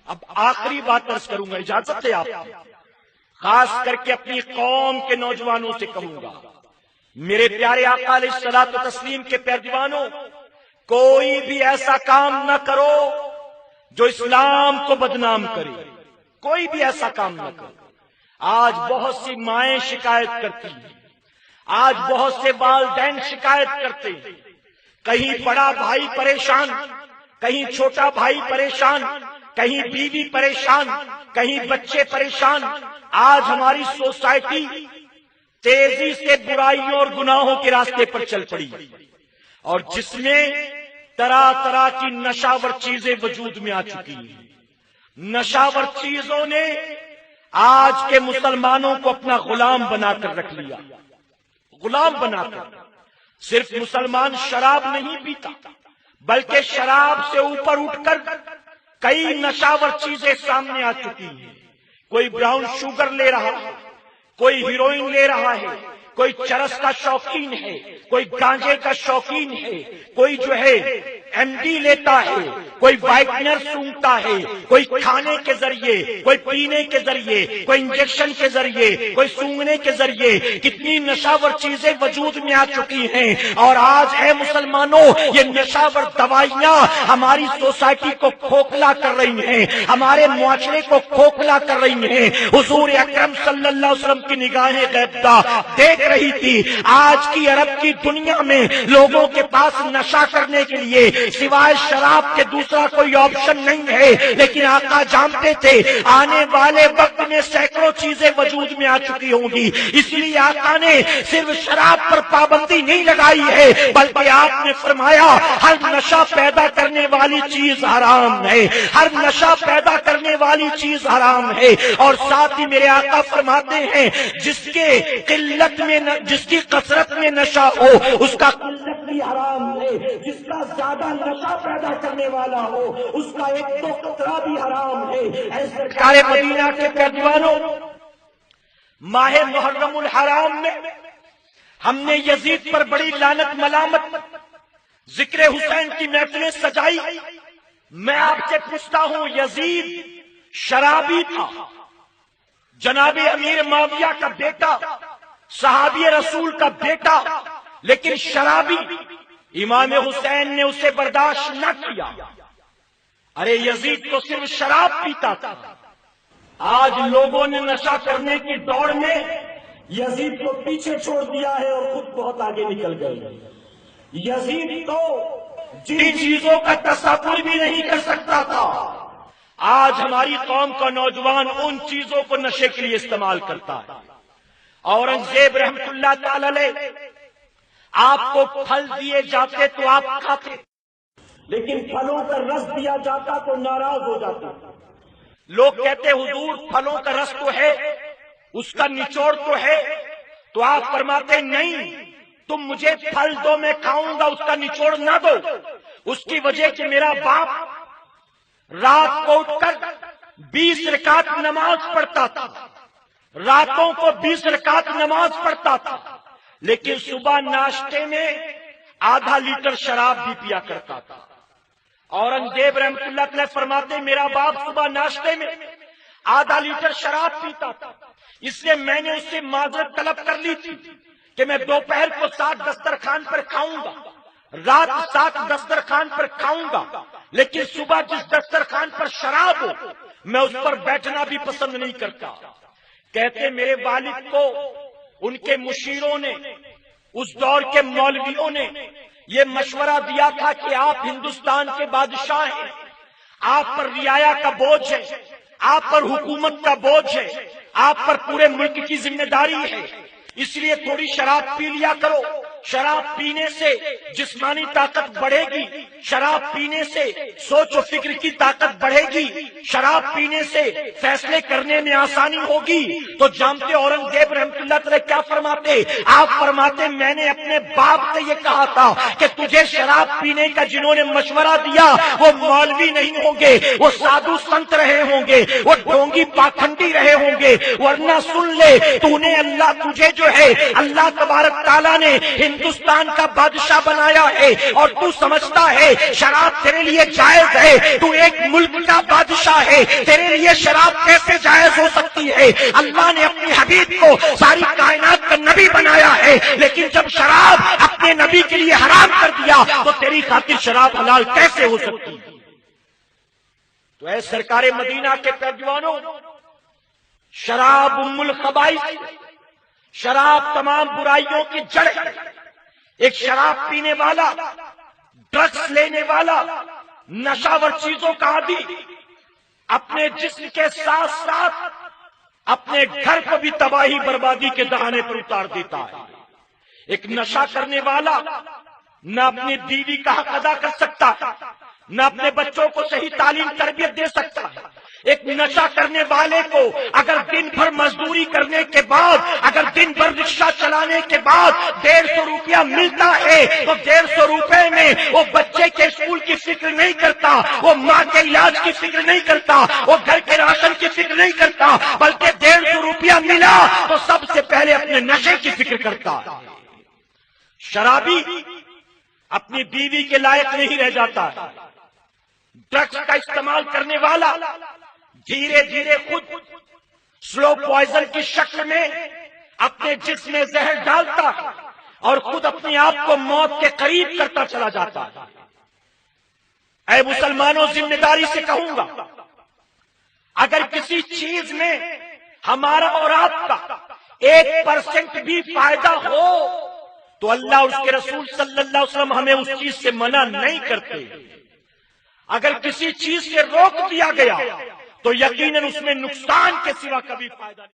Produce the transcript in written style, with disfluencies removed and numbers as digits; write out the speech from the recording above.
اب آخری بات عرض کروں گا، اجازت ہے آپ کو، خاص کر کے اپنی قوم کے نوجوانوں سے کہوں گا، میرے پیارے آقا علیہ الصلوۃ والتسلیم کے پیروانوں، کوئی بھی ایسا کام نہ کرو جو اسلام کو بدنام کرے، کوئی بھی ایسا کام نہ کرو۔ آج بہت سی مائیں شکایت کرتی ہیں، آج بہت سے والدین شکایت کرتے ہیں، کہیں بڑا بھائی پریشان، کہیں چھوٹا بھائی پریشان، کہیں بیوی پریشان، کہیں بچے پریشان۔ آج ہماری سوسائٹی تیزی سے برائیوں اور گناہوں کے راستے پر چل پڑی، اور جس میں طرح طرح کی نشاور چیزیں وجود میں آ چکی ہیں۔ نشاور چیزوں نے آج کے مسلمانوں کو اپنا غلام بنا کر رکھ لیا، غلام بنا کر۔ صرف مسلمان شراب نہیں پیتا، بلکہ شراب سے اوپر اٹھ کر کئی نشاور چیزیں سامنے آ چکی ہیں۔ کوئی براؤن شوگر لے رہا ہے، کوئی ہیروئن لے رہا ہے، کوئی چرس کا شوقین ہے، کوئی گانجے کا شوقین ہے، کوئی جو ہے ایم ڈی لیتا ہے، کوئی وائٹنر سونگتا ہے، کوئی کھانے کے ذریعے، کوئی پینے کے ذریعے، کوئی انجیکشن کے ذریعے، کوئی سونگنے کے ذریعے۔ کتنی نشاور چیزیں وجود میں آ چکی ہیں، اور آج ہے مسلمانوں، یہ نشاور دوائیاں ہماری سوسائٹی کو کھوکھلا کر رہی ہیں، ہمارے معاشرے کو کھوکھلا کر رہی ہیں۔ حضور اکرم صلی اللہ علیہ وسلم کی نگاہیں غیبدہ دیکھ رہی تھی، آج کی عرب کی دنیا میں لوگوں کے پاس نشہ کرنے کے لیے سوائے شراب کے دوسرا کوئی آپشن نہیں ہے، لیکن آقا جانتے تھے آنے والے وقت میں سینکڑوں چیزیں وجود میں آ چکی ہوں گی، اس لیے آقا نے صرف شراب پر پابندی نہیں لگائی ہے، بلکہ آپ نے فرمایا ہر نشہ پیدا کرنے والی چیز حرام ہے، ہر نشہ پیدا کرنے والی چیز حرام ہے۔ اور ساتھ ہی میرے آقا فرماتے ہیں جس کے قلت میں جس کی کثرت میں نشہ ہو اس کا قلت بھی حرام ہے، جس کا زیادہ نشہ پیدا کرنے والا ہو اس کا ایک تو قطرہ بھی حرام ہے۔ اے سرکار مدینہ کے پیروانوں، ماہ محرم الحرام میں ہم نے یزید پر بڑی لعنت ملامت، ذکر حسین کی محفلیں سجائی۔ میں آپ سے پوچھتا ہوں، یزید شرابی تھا، جناب امیر معاویہ کا بیٹا، صحابی رسول کا بیٹا، لیکن شرابی، امام حسین نے اسے برداشت نہ کیا۔ ارے یزید تو صرف شراب پیتا تھا، آج لوگوں نے نشہ کرنے کی دوڑ میں یزید کو پیچھے چھوڑ دیا ہے اور خود بہت آگے نکل گئے۔ یزید تو جن چیزوں کا تصور بھی نہیں کر سکتا تھا، آج ہماری قوم کا نوجوان ان چیزوں کو نشے کے لیے استعمال کرتا ہے۔ اورنگزیب رحمت اللہ تعالی علیہ، آپ کو پھل دیے جاتے تو آپ کھاتے، لیکن پھلوں کا رس دیا جاتا تو ناراض ہو جاتے۔ لوگ کہتے حضور پھلوں کا رس تو ہے، اس کا نچوڑ تو ہے، تو آپ فرماتے نہیں، تم مجھے پھل دو میں کھاؤں گا، اس کا نچوڑ نہ دو۔ اس کی وجہ کہ میرا باپ رات کو اٹھ کر 20 رکعت نماز پڑھتا تھا، راتوں کو 20 رکعت نماز پڑھتا تھا، لیکن صبح ناشتے میں آدھا لیٹر شراب بھی پیا کرتا تھا۔ اورنگزیب رحمت اللہ علیہ فرماتے میرا باپ صبح ناشتے میں آدھا لیٹر شراب پیتا تھا، اس لیے میں نے اس سے معذرت طلب کر لی تھی کہ میں دوپہر کو 7 دسترخوان پر کھاؤں گا، رات 7 دسترخوان پر کھاؤں گا، لیکن صبح جس دسترخوان پر شراب ہو میں اس پر بیٹھنا بھی پسند نہیں کرتا۔ کہتے میرے والد کو ان کے مشیروں نے، اس دور کے مولویوں نے یہ مشورہ دیا تھا کہ آپ ہندوستان کے بادشاہ ہیں، آپ پر رعایا کا بوجھ ہے، آپ پر حکومت کا بوجھ ہے، آپ پر پورے ملک کی ذمہ داری ہے، اس لیے تھوڑی شراب پی لیا کرو۔ شراب پینے سے جسمانی طاقت بڑھے گی، شراب پینے سے سوچ و فکر کی طاقت بڑھے گی، شراب پینے سے فیصلے کرنے میں آسانی ہوگی۔ تو جانتے اورنگزیب رحمت اللہ تعالی کیا فرماتے؟ آپ فرماتے میں نے اپنے باپ سے یہ کہا تھا کہ تجھے شراب پینے کا جنہوں نے مشورہ دیا وہ مولوی نہیں ہوں گے، وہ سادھو سنت رہے ہوں گے، وہ ڈھونگی پاکھنڈی رہے ہوں گے، ورنہ سن لے تو نے اللہ تجھے جو ہے اللہ تبارک تعالیٰ نے ہندوستان کا بادشاہ بنایا ہے اور تو سمجھتا ہے شراب تیرے لیے جائز ہے، تو ایک ملک کا بادشاہ ہے، تیرے لیے شراب کیسے جائز ہو سکتی ہے؟ اللہ نے اپنی حبیب کو ساری کائنات کا نبی بنایا ہے، لیکن جب شراب اپنے نبی کے لیے حرام کر دیا تو تیری خاطر شراب حلال کیسے ہو سکتی؟ تو اے سرکار مدینہ کے پیروانوں، شراب ام الخبائث، شراب تمام برائیوں کی جڑ ہے۔ ایک شراب پینے والا، ڈرگس لینے والا، نشاور چیزوں کا عادی اپنے جسم کے ساتھ ساتھ اپنے گھر کو بھی تباہی بربادی کے دہانے پر اتار دیتا ہے۔ ایک نشہ کرنے والا نہ اپنی بیوی کا حق ادا کر سکتا، نہ اپنے بچوں کو صحیح تعلیم تربیت دے سکتا۔ ایک نشہ کرنے والے کو اگر دن بھر مزدوری کرنے کے بعد، اگر دن بھر رکشہ چلانے کے بعد 150 روپیہ ملتا ہے تو 150 روپے میں وہ بچے کے اسکول کی فکر نہیں کرتا، وہ ماں کے علاج کی فکر نہیں کرتا، وہ گھر کے راشن کی فکر نہیں کرتا، بلکہ 150 روپیہ ملا تو سب سے پہلے اپنے نشے کی فکر کرتا۔ شرابی اپنی بیوی کے لائق نہیں رہ جاتا۔ ڈرگس کا استعمال کرنے والا دھیرے دھیرے خود سلو پوائزن کی شکل میں اپنے جسم میں زہر ڈالتا اور خود اپنے آپ کو موت کے قریب کرتا چلا جاتا۔ اے مسلمانوں، ذمہ داری سے کہوں گا، اگر کسی چیز میں ہمارا اور آپ کا 1% بھی فائدہ ہو تو اللہ اور اس کے رسول صلی اللہ علیہ وسلم ہمیں اس چیز سے منع نہیں کرتے۔ اگر کسی چیز سے روک دیا گیا تو یقیناً اس میں نقصان کے سوا کبھی فائدہ نہیں۔